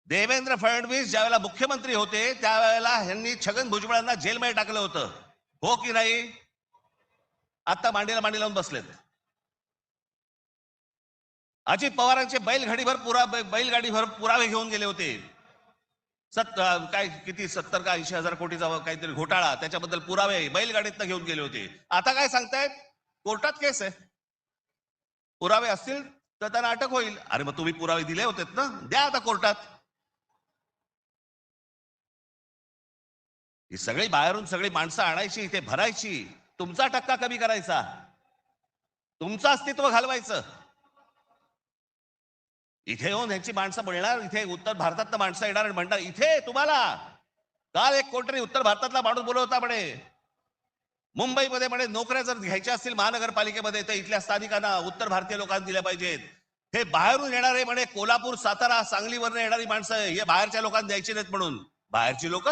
देवेंद्र फडणवीस ज्यावेळेला मुख्यमंत्री होते त्यावेळेला ह्यांनी छगन भुजबळांना जेलमध्ये टाकलं होतं, हो की नाही? आता मांडीला मांडी लावून बसलेत. अजित पवारांचे बैलगाडीभर पुरावे घेऊन गेले होते. काय किती 70 का 80,000 कोटीचा काहीतरी घोटाळा, त्याच्याबद्दल पुरावे बैलगाडीतनं घेऊन गेले होते. आता काय सांगतायत? कोर्टात केस आहे, पुरावे असतील तर त्यांना अटक होईल. अरे मग तुम्ही पुरावे दिले होते ना, द्या आता कोर्टात. ही सगळी बाहेरून सगळी माणसं आणायची, इथे भरायची, तुमचा टक्का कमी करायचा, तुमचं अस्तित्व घालवायचं. इथे येऊन ह्यांची माणसं बोलणार, इथे उत्तर भारतातलं माणसं येणार आणि म्हणणार इथे तुम्हाला. काल एक कोणतरी उत्तर भारतातला माणूस बोलत होता म्हणे, मुंबईमध्ये म्हणे नोकऱ्या जर घ्यायच्या असतील महानगरपालिकेमध्ये तर इथल्या स्थानिकांना उत्तर भारतीय लोकांना दिल्या पाहिजेत. हे बाहेरून येणारे म्हणे कोल्हापूर, सातारा, सांगलीवरून येणारी माणसं हे बाहेरच्या लोकांना द्यायची नाहीत म्हणून. बाहेरची लोक